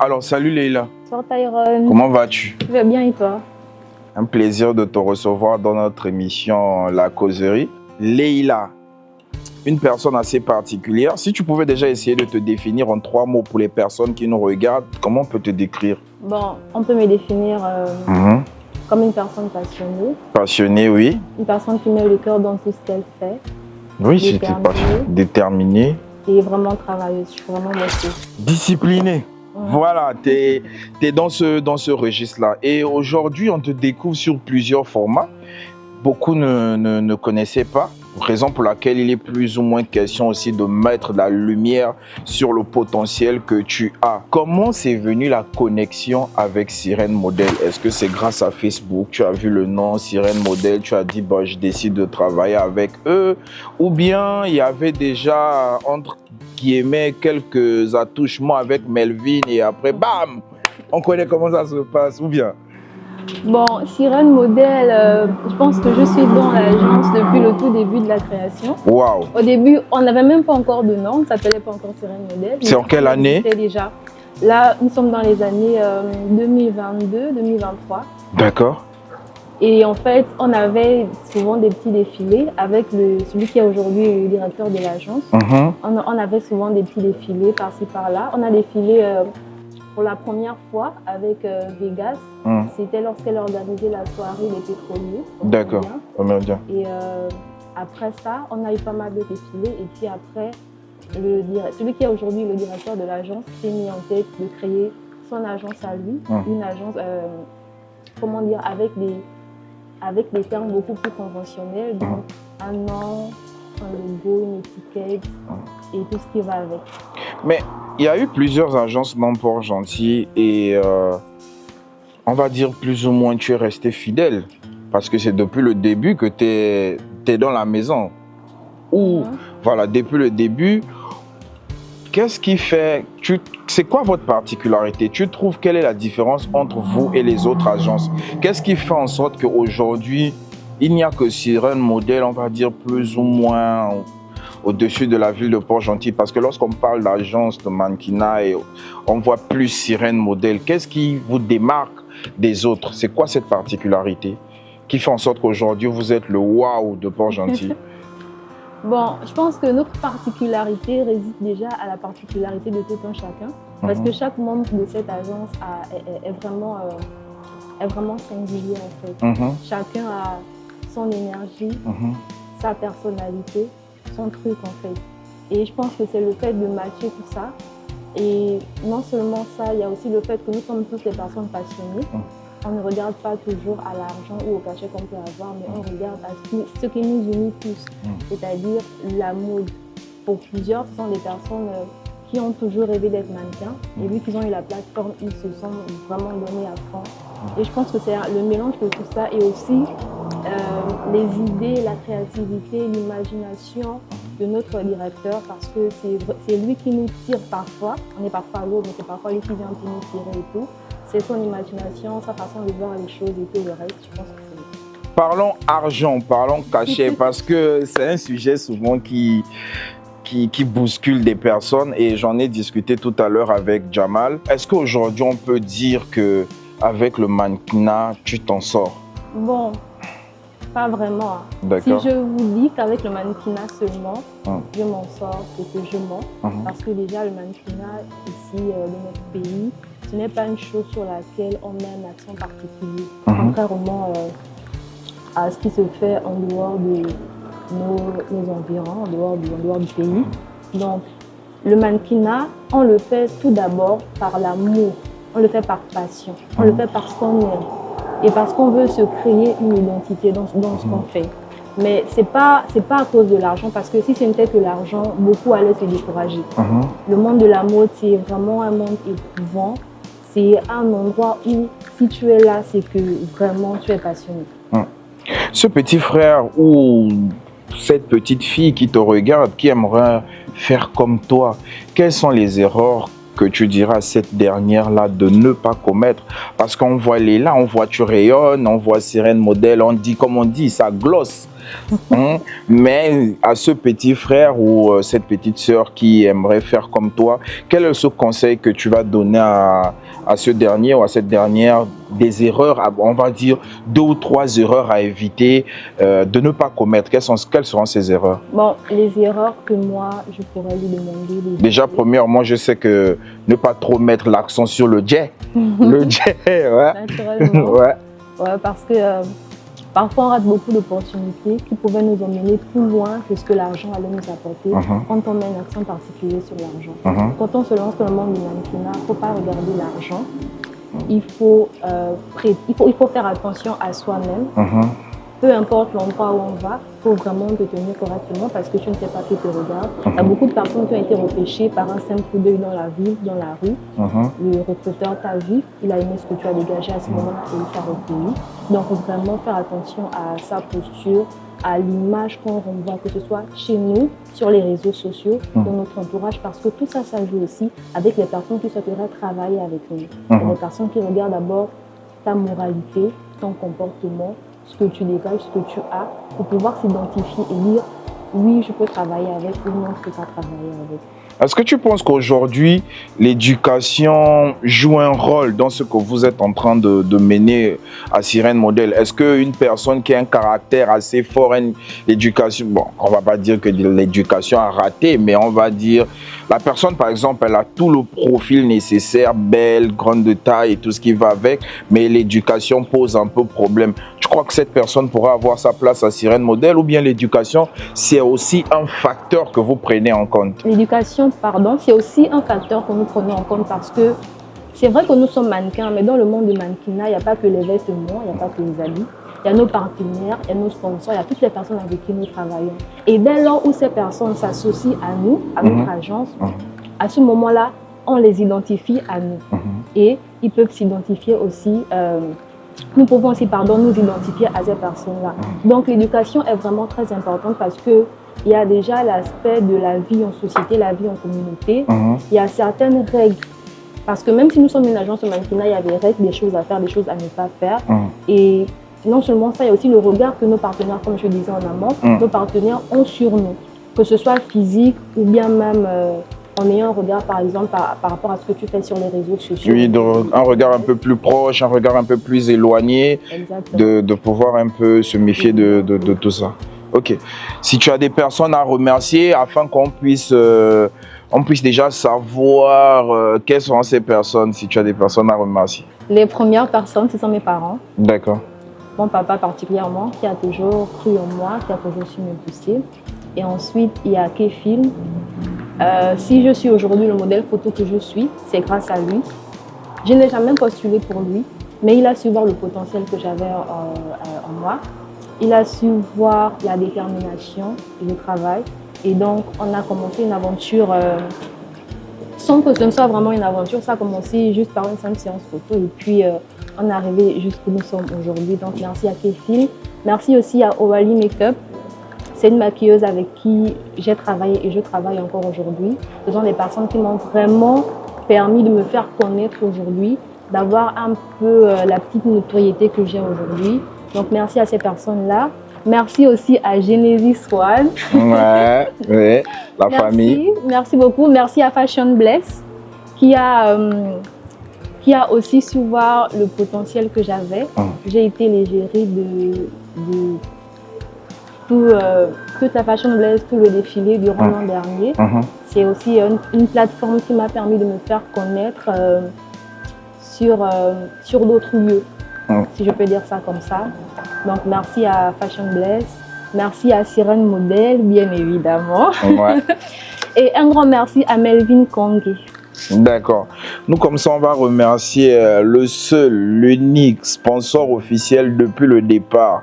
Alors, salut Leïla. Bonsoir Tyrone. Comment vas-tu? Je vais bien et toi? Un plaisir de te recevoir dans notre émission La Causerie. Leïla, une personne assez particulière. Si tu pouvais déjà essayer de te définir en 3 mots pour les personnes qui nous regardent, comment on peut te décrire? Bon, on peut me définir comme une personne passionnée. Passionnée, oui. Une personne qui met le cœur dans tout ce qu'elle fait. Oui, c'était passionné. Déterminée. Et vraiment travailleuse. Je suis vraiment motivée. Disciplinée. Voilà, tu es dans ce registre-là. Et aujourd'hui, on te découvre sur plusieurs formats. Beaucoup ne connaissaient pas, raison pour laquelle il est plus ou moins question aussi de mettre de la lumière sur le potentiel que tu as. Comment c'est venu la connexion avec Sirène Model? Est-ce que c'est grâce à Facebook? Tu as vu le nom Sirène Model, tu as dit bah, je décide de travailler avec eux? Ou bien il y avait déjà entre guillemets quelques attouchements avec Melvin et après bam, on connaît comment ça se passe? Ou bien? Bon, Sirène Model, je pense que je suis dans l'agence depuis le tout début de la création. Waouh! Au début, on n'avait même pas encore de nom, ça ne s'appelait pas encore Sirène Model. C'est en quelle année? Déjà. Là, nous sommes dans les années 2022-2023. D'accord. Et en fait, on avait souvent des petits défilés avec celui qui est aujourd'hui le directeur de l'agence. On avait souvent des petits défilés par-ci par-là. On a défilé pour la première fois avec Vegas. C'était lorsqu'elle organisait la soirée des pétroliers. D'accord, américain. Et après ça, on a eu pas mal de défilés. Et puis après, celui qui est aujourd'hui le directeur de l'agence s'est mis en tête de créer son agence à lui. Une agence, comment dire, avec des termes beaucoup plus conventionnels. Donc, un nom, un logo, une étiquette et tout ce qui va avec. Mais il y a eu plusieurs agences dans Port-Gentil et on va dire plus ou moins tu es resté fidèle parce que c'est depuis le début que tu es dans la maison. Ou voilà, depuis le début, qu'est-ce qui fait, c'est quoi votre particularité? Tu trouves quelle est la différence entre vous et les autres agences? Qu'est-ce qui fait en sorte qu'aujourd'hui, il n'y a que Sirène Model, on va dire plus ou moins au-dessus de la ville de Port-Gentil? Parce que lorsqu'on parle d'agence de mannequinat, on voit plus Sirène Model. Qu'est-ce qui vous démarque des autres? C'est quoi cette particularité qui fait en sorte qu'aujourd'hui, vous êtes le waouh de Port-Gentil? Bon, je pense que notre particularité réside déjà à la particularité de tout un chacun. Parce que chaque membre de cette agence est vraiment singulier en fait. Chacun a son énergie, sa personnalité, son truc en fait. Et je pense que c'est le fait de matcher tout ça. Et non seulement ça, il y a aussi le fait que nous sommes tous des personnes passionnées. On ne regarde pas toujours à l'argent ou au cachet qu'on peut avoir, mais on regarde à ce qui nous unit tous, c'est-à-dire la mode. Pour plusieurs, ce sont des personnes qui ont toujours rêvé d'être mannequins et vu qu'ils ont eu la plateforme, ils se sont vraiment donnés à fond. Et je pense que c'est le mélange de tout ça et aussi les idées, la créativité, l'imagination de notre directeur parce que c'est lui qui nous tire parfois. On est parfois à l'eau, mais c'est parfois lui qui vient pour nous tirer et tout. C'est son imagination, sa façon de voir les choses et tout le reste, je pense que c'est... Parlons argent, parlons cachet, parce que c'est un sujet souvent qui bouscule des personnes et j'en ai discuté tout à l'heure avec Jamal. Est-ce qu'aujourd'hui on peut dire qu'avec le mannequinat, tu t'en sors? Bon, pas vraiment. Si je vous dis qu'avec le mannequinat seulement, je m'en sors, c'est que je mens. Parce que déjà le mannequinat ici dans notre pays, ce n'est pas une chose sur laquelle on met un accent particulier, contrairement à ce qui se fait en dehors de nos environs, en dehors du pays. Donc, le mannequinat, on le fait tout d'abord par l'amour, on le fait par passion, on le fait parce qu'on aime et parce qu'on veut se créer une identité dans ce qu'on fait. Mais c'est pas à cause de l'argent, parce que si c'était que l'argent, beaucoup allaient se décourager. Le monde de la mode, c'est vraiment un monde éprouvant. C'est un endroit où, si tu es là, c'est que vraiment tu es passionné. Ce petit frère ou cette petite fille qui te regarde, qui aimerait faire comme toi, quelles sont les erreurs que tu diras à cette dernière-là de ne pas commettre? Parce qu'on voit Leïla, on voit tu rayonnes, on voit Sirène Model, on dit, comme on dit, ça glosse. Hein. Mais à ce petit frère ou cette petite sœur qui aimerait faire comme toi, quel est ce conseil que tu vas donner à ce dernier ou à cette dernière, des erreurs, on va dire 2 ou 3 erreurs à éviter de ne pas commettre? Quelles seront ces erreurs? Bon, les erreurs que moi, je pourrais lui demander. Déjà, premièrement, je sais que ne pas trop mettre l'accent sur le jet. Le jet, ouais. Naturellement. Ouais. Ouais, parce que parfois on rate beaucoup d'opportunités qui pouvaient nous emmener plus loin que ce que l'argent allait nous apporter quand on met un accent particulier sur l'argent. Quand on se lance dans le monde du mannequinat, il ne faut pas regarder l'argent. Il faut faire attention à soi-même. Peu importe l'endroit où on va, il faut vraiment te tenir correctement parce que tu ne sais pas qui te regarde. Il y a beaucoup de personnes qui ont été repêchées par un simple coup d'œil dans la ville, dans la rue. Le recruteur t'a vu, il a aimé ce que tu as dégagé à ce moment-là et il t'a reconnu. Donc vraiment faire attention à sa posture, à l'image qu'on renvoie, que ce soit chez nous, sur les réseaux sociaux, dans notre entourage, parce que tout ça, ça joue aussi avec les personnes qui souhaiteraient travailler avec nous. Il y a des personnes qui regardent d'abord ta moralité, ton comportement, ce que tu dégages, ce que tu as, pour pouvoir s'identifier et dire oui, je peux travailler avec ou non, je ne peux pas travailler avec. Est-ce que tu penses qu'aujourd'hui, l'éducation joue un rôle dans ce que vous êtes en train de mener à Sirène Modèle? Est-ce qu'une personne qui a un caractère assez fort, l'éducation, bon, on ne va pas dire que l'éducation a raté, mais on va dire, la personne, par exemple, elle a tout le profil nécessaire, belle, grande de taille et tout ce qui va avec, mais l'éducation pose un peu problème. Tu crois que cette personne pourra avoir sa place à Sirène Modèle ou bien l'éducation, c'est aussi un facteur que vous prenez en compte? L'éducation, pardon, c'est aussi un facteur que nous prenons en compte parce que c'est vrai que nous sommes mannequins, mais dans le monde du mannequinat, il n'y a pas que les vêtements, il n'y a pas que les habits. Il y a nos partenaires, il y a nos sponsors, il y a toutes les personnes avec qui nous travaillons. Et dès lors où ces personnes s'associent à nous, à notre agence, à ce moment-là, on les identifie à nous. Et ils peuvent s'identifier aussi, nous pouvons aussi nous identifier à ces personnes-là. Donc l'éducation est vraiment très importante parce que il y a déjà l'aspect de la vie en société, la vie en communauté. Il y a certaines règles. Parce que même si nous sommes une agence de mannequinat, il y a des règles, des choses à faire, des choses à ne pas faire. Et non seulement ça, il y a aussi le regard que nos partenaires, comme je disais en amont, nos partenaires ont sur nous. Que ce soit physique ou bien même en ayant un regard, par exemple, par rapport à ce que tu fais sur les réseaux sociaux. Oui, un regard un peu plus proche, un regard un peu plus éloigné, de pouvoir un peu se méfier de tout ça. Ok. Si tu as des personnes à remercier afin qu'on puisse déjà savoir quelles sont ces personnes, si tu as des personnes à remercier. Les premières personnes, ce sont mes parents. D'accord. Mon papa particulièrement, qui a toujours cru en moi, qui a toujours su me pousser. Et ensuite, il y a Kéfil. Si je suis aujourd'hui le modèle photo que je suis, c'est grâce à lui. Je n'ai jamais postulé pour lui, mais il a su voir le potentiel que j'avais en moi. Il a su voir la détermination et le travail. Et donc, on a commencé une aventure, sans que ce ne soit vraiment une aventure, ça a commencé juste par une simple séance photo. Et puis, on est arrivé jusqu'où nous sommes aujourd'hui. Donc, merci à Kéfil. Merci aussi à Owali Makeup. C'est une maquilleuse avec qui j'ai travaillé et je travaille encore aujourd'hui. Ce sont des personnes qui m'ont vraiment permis de me faire connaître aujourd'hui, d'avoir un peu la petite notoriété que j'ai aujourd'hui. Donc, merci à ces personnes-là. Merci aussi à Genesis One. Ouais, la famille. Merci beaucoup. Merci à Fashion Bless qui a aussi su voir le potentiel que j'avais. J'ai été l'égérie de toute la Fashion Bless, tout le défilé durant l'an dernier. C'est aussi une plateforme qui m'a permis de me faire connaître sur d'autres lieux, si je peux dire ça comme ça. Donc merci à Fashion Bless, merci à Sirène Modèle, bien évidemment. Et un grand merci à Melvin Kongé. D'accord. Nous, comme ça, on va remercier le seul, l'unique sponsor officiel depuis le départ,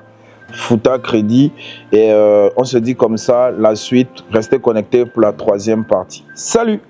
Fouta Crédit. Et on se dit comme ça, la suite, restez connectés pour la 3e partie. Salut!